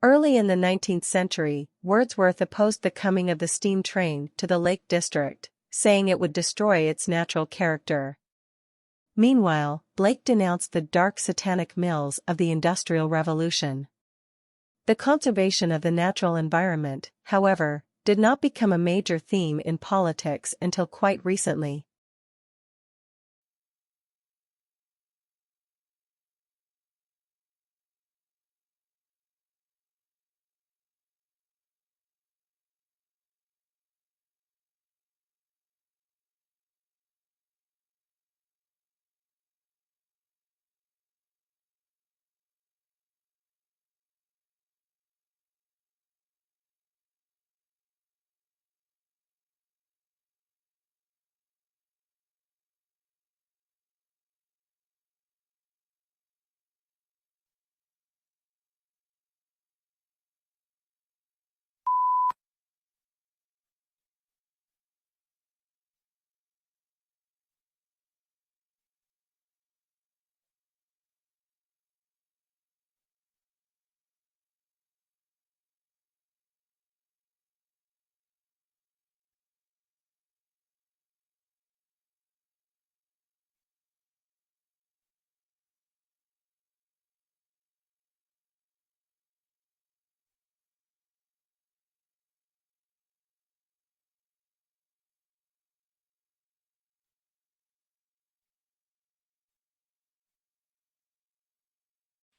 Early in the 19th century, Wordsworth opposed the coming of the steam train to the Lake District, saying it would destroy its natural character. Meanwhile, Blake denounced the dark satanic mills of the Industrial Revolution. The conservation of the natural environment, however, did not become a major theme in politics until quite recently.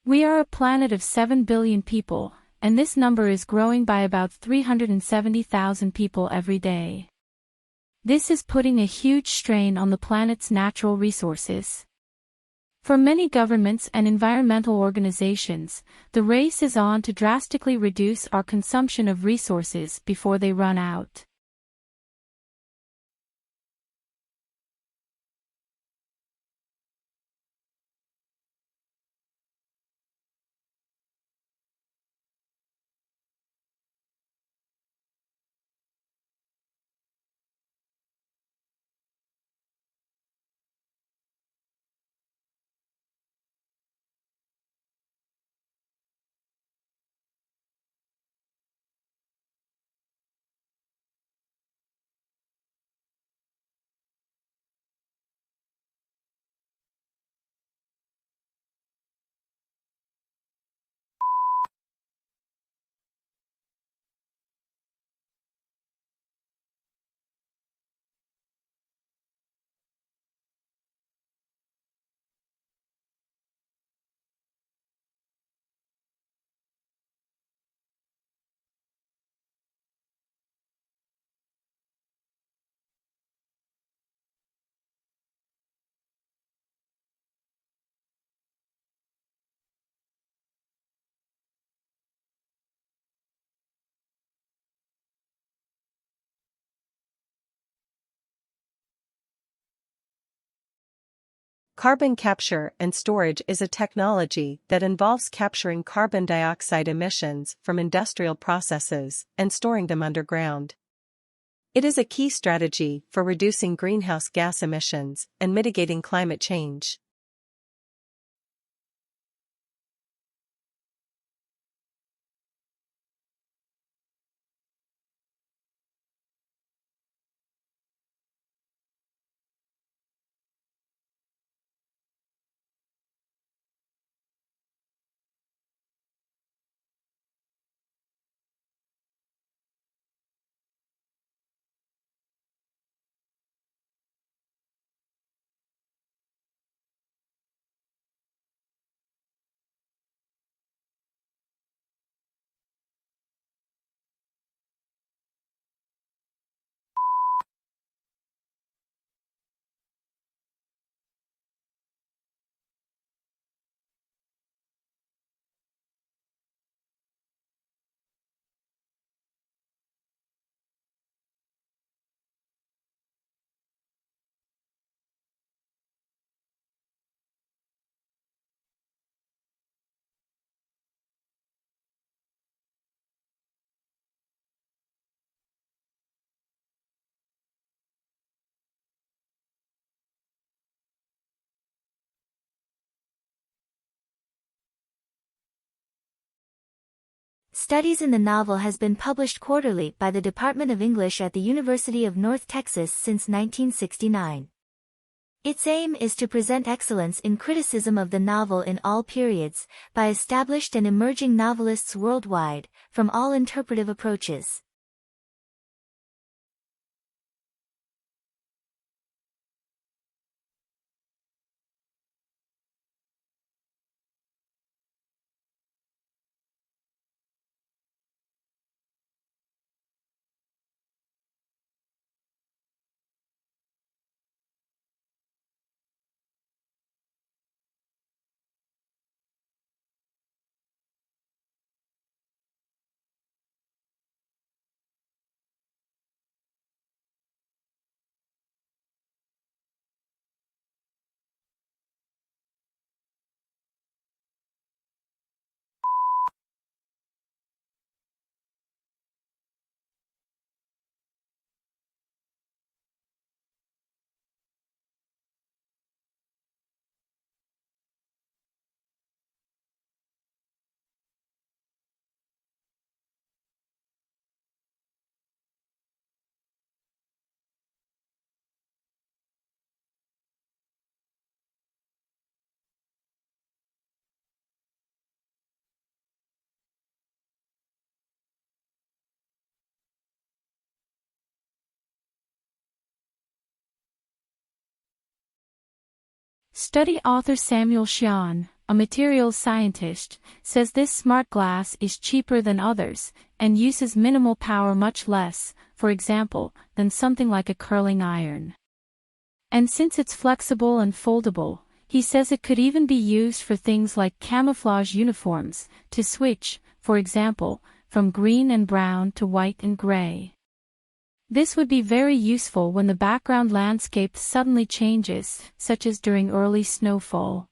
We are a planet of 7 billion people, and this number is growing by about 370,000 people every day. This is putting a huge strain on the planet's natural resources. For many governments and environmental organizations, the race is on to drastically reduce our consumption of resources before they run out. Carbon capture and storage is a technology that involves capturing carbon dioxide emissions from industrial processes and storing them underground. It is a key strategy for reducing greenhouse gas emissions and mitigating climate change. Studies in the novel has been published quarterly by the Department of English at the University of North Texas since 1969. Its aim is to present excellence in criticism of the novel in all periods, by established and emerging novelists worldwide, from all interpretive approaches. Study author Samuel Xian, a materials scientist, says this smart glass is cheaper than others, and uses minimal power, much less, for example, than something like a curling iron. And since it's flexible and foldable, he says it could even be used for things like camouflage uniforms, to switch, for example, from green and brown to white and gray. This would be very useful when the background landscape suddenly changes, such as during early snowfall.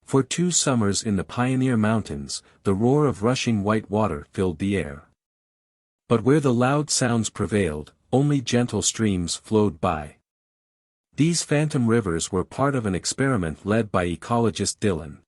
For 2 summers in the Pioneer Mountains, the roar of rushing white water filled the air. But where the loud sounds prevailed, only gentle streams flowed by. These phantom rivers were part of an experiment led by ecologist Dylan.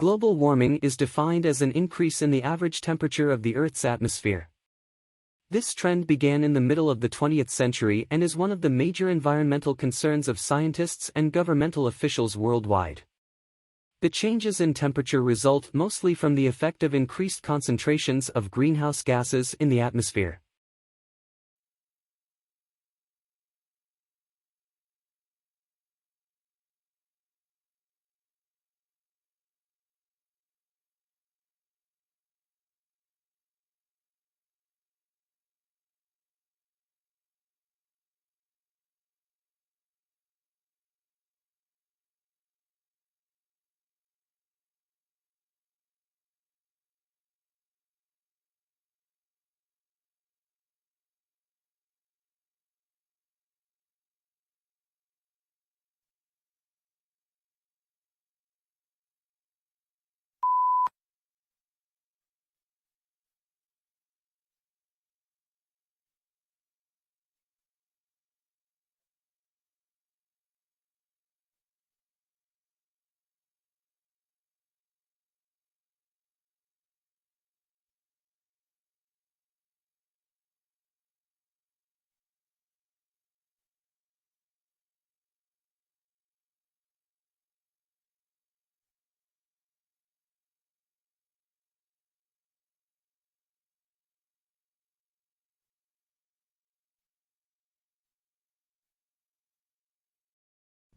Global warming is defined as an increase in the average temperature of the Earth's atmosphere. This trend began in the middle of the 20th century and is one of the major environmental concerns of scientists and governmental officials worldwide. The changes in temperature result mostly from the effect of increased concentrations of greenhouse gases in the atmosphere.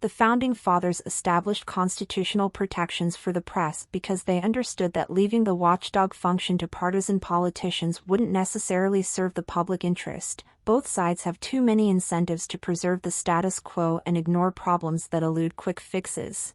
The Founding Fathers established constitutional protections for the press because they understood that leaving the watchdog function to partisan politicians wouldn't necessarily serve the public interest. Both sides have too many incentives to preserve the status quo and ignore problems that elude quick fixes.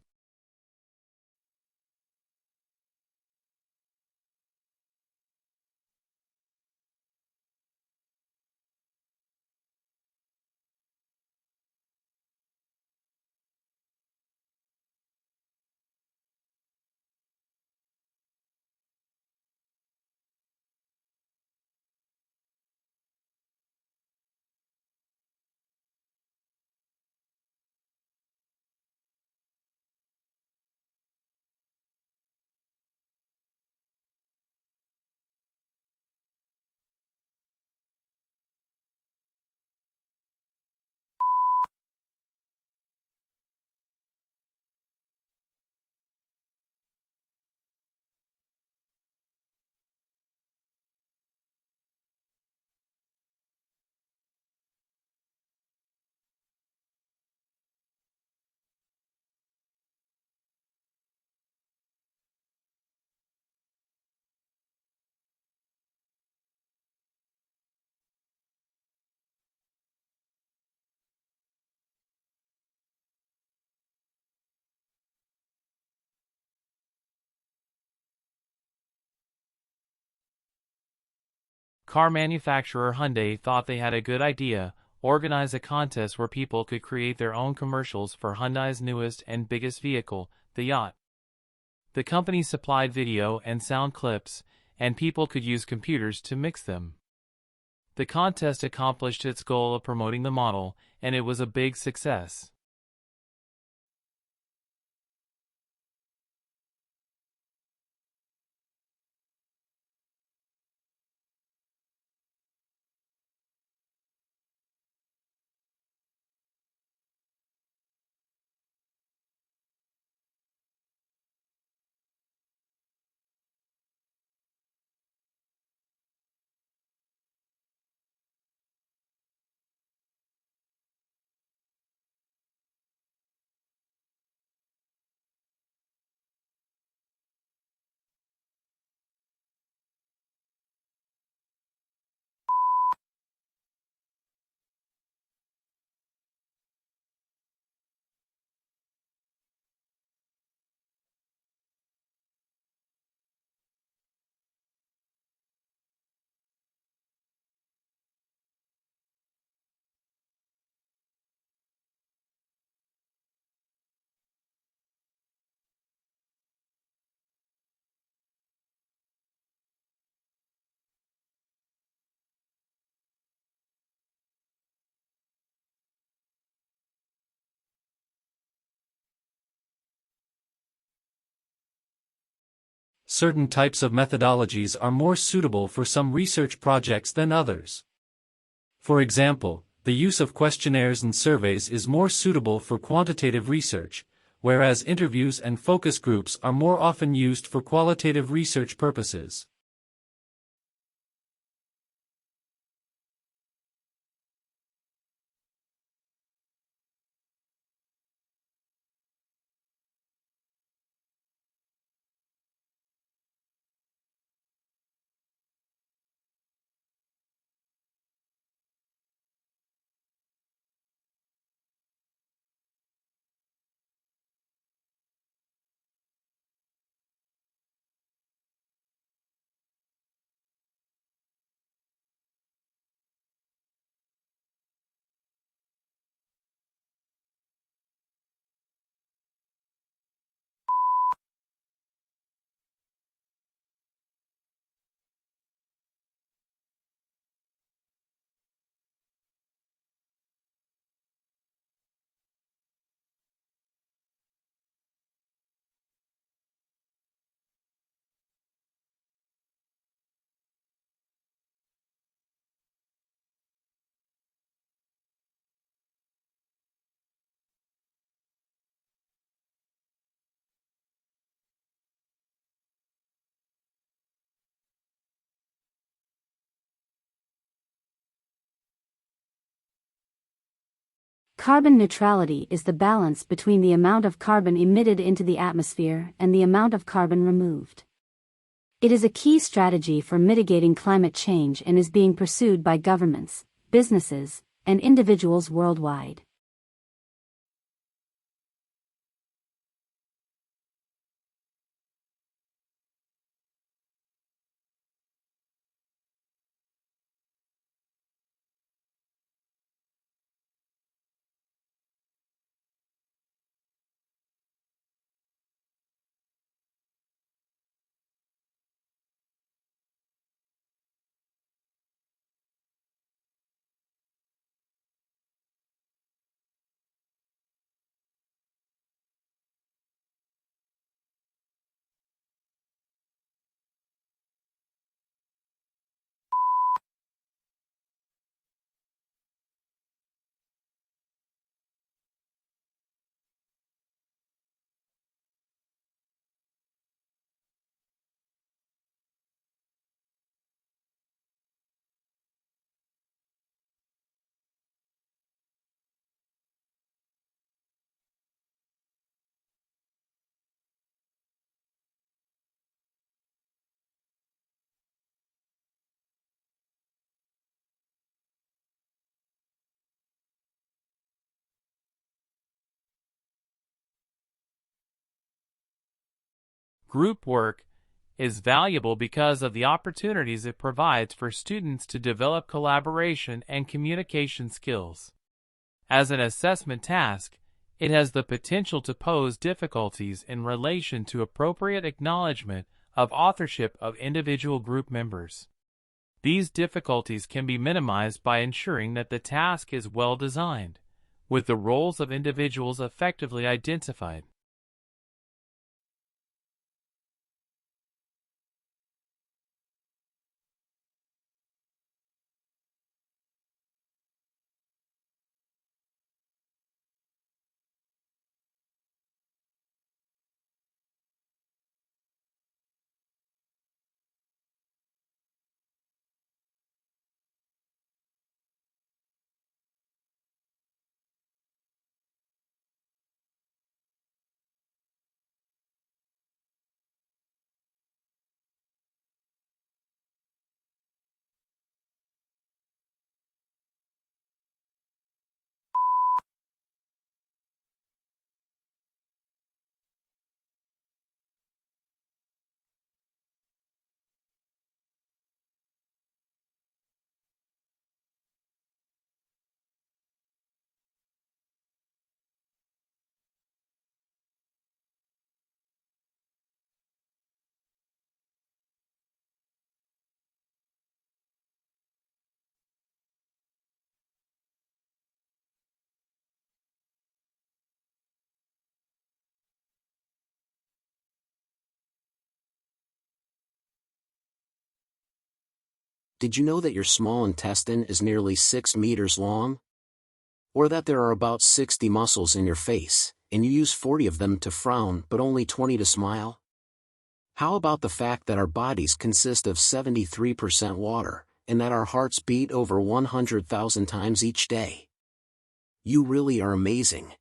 Car manufacturer Hyundai thought they had a good idea: organize a contest where people could create their own commercials for Hyundai's newest and biggest vehicle, the Yacht. The company supplied video and sound clips, and people could use computers to mix them. The contest accomplished its goal of promoting the model, and it was a big success. certain types of methodologies are more suitable for some research projects than others. For example, the use of questionnaires and surveys is more suitable for quantitative research, whereas interviews and focus groups are more often used for qualitative research purposes. Carbon neutrality is the balance between the amount of carbon emitted into the atmosphere and the amount of carbon removed. It is a key strategy for mitigating climate change and is being pursued by governments, businesses, and individuals worldwide. Group work is valuable because of the opportunities it provides for students to develop collaboration and communication skills. As an assessment task, it has the potential to pose difficulties in relation to appropriate acknowledgement of authorship of individual group members. These difficulties can be minimized by ensuring that the task is well designed, with the roles of individuals effectively identified. Did you know that your small intestine is nearly 6 meters long? Or that there are about 60 muscles in your face, and you use 40 of them to frown but only 20 to smile? How about the fact that our bodies consist of 73% water, and that our hearts beat over 100,000 times each day? You really are amazing.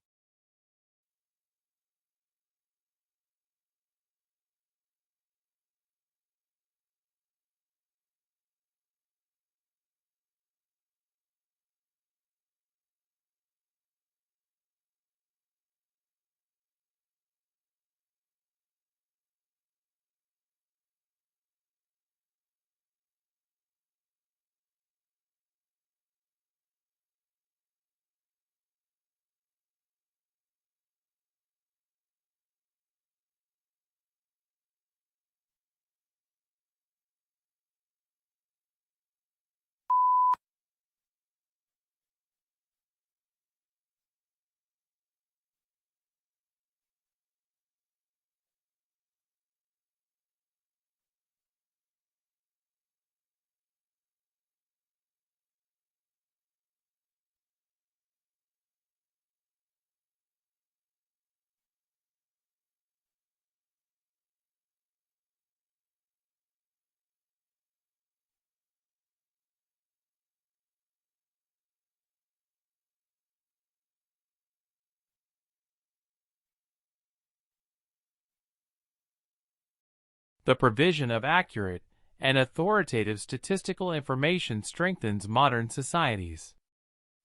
The provision of accurate and authoritative statistical information strengthens modern societies.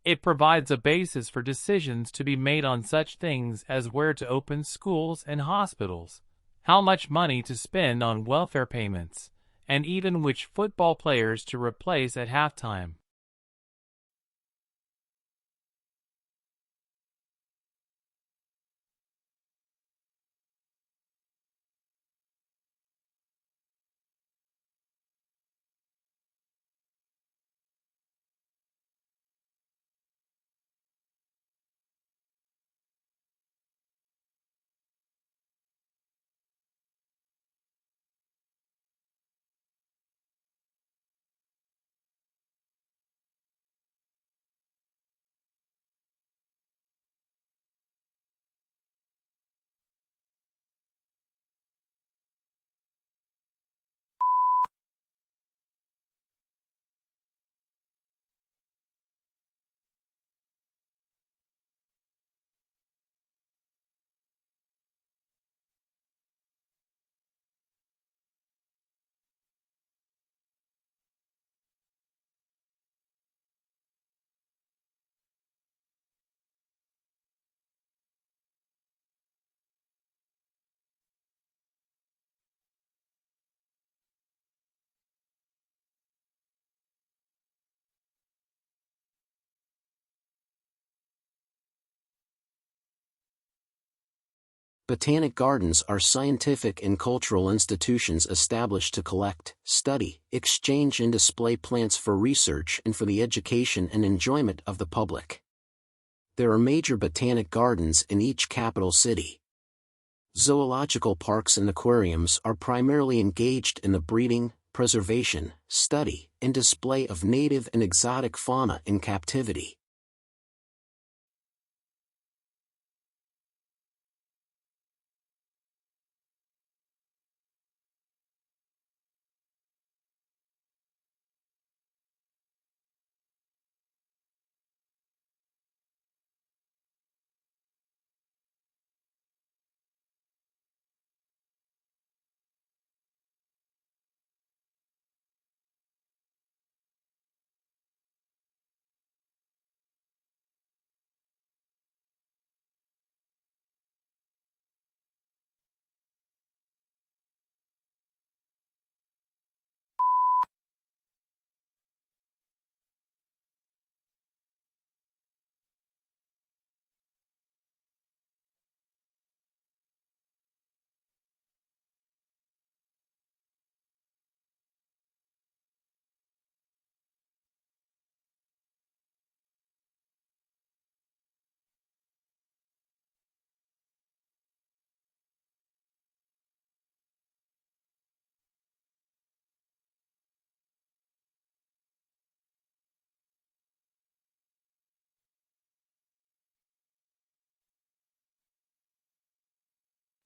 It provides a basis for decisions to be made on such things as where to open schools and hospitals, how much money to spend on welfare payments, and even which football players to replace at halftime. Botanic gardens are scientific and cultural institutions established to collect, study, exchange and display plants for research and for the education and enjoyment of the public. There are major botanic gardens in each capital city. Zoological parks and aquariums are primarily engaged in the breeding, preservation, study, and display of native and exotic fauna in captivity.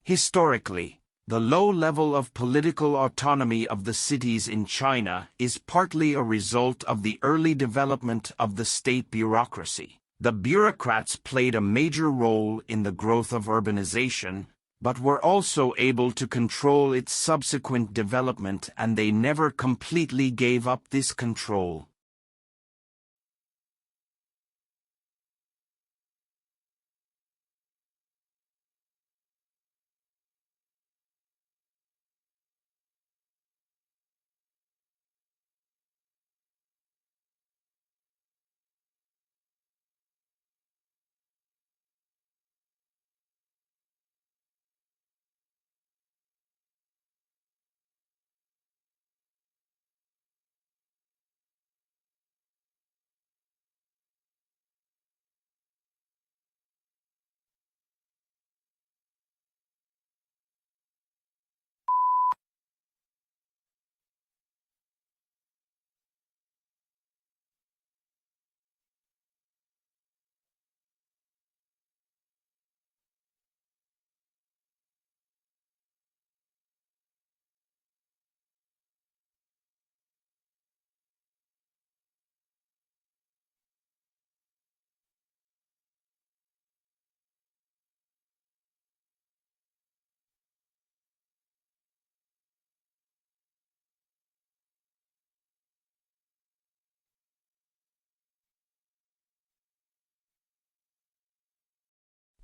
Historically, the low level of political autonomy of the cities in China is partly a result of the early development of the state bureaucracy. The bureaucrats played a major role in the growth of urbanization, but were also able to control its subsequent development, and they never completely gave up this control.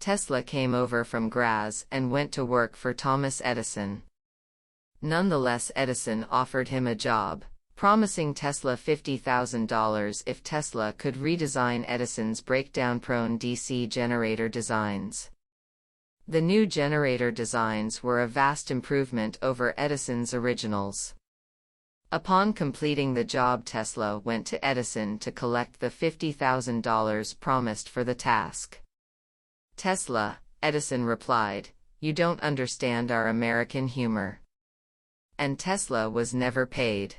Tesla came over from Graz and went to work for Thomas Edison. Nonetheless, Edison offered him a job, promising Tesla $50,000 if Tesla could redesign Edison's breakdown-prone DC generator designs. The new generator designs were a vast improvement over Edison's originals. Upon completing the job, Tesla went to Edison to collect the $50,000 promised for the task. Tesla, Edison replied, "You don't understand our American humor." And Tesla was never paid.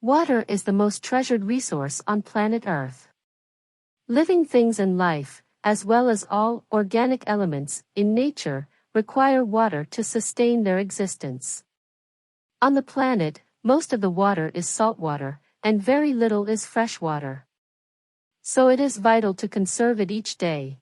Water is the most treasured resource on planet Earth. Living things in life, as well as all organic elements in nature, require water to sustain their existence. On the planet, most of the water is salt water, and very little is fresh water. So it is vital to conserve it each day.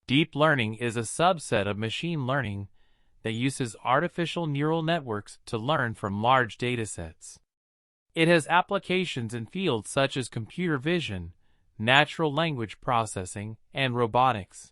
Deep learning is a subset of machine learning that uses artificial neural networks to learn from large datasets. It has applications in fields such as computer vision, natural language processing, and robotics.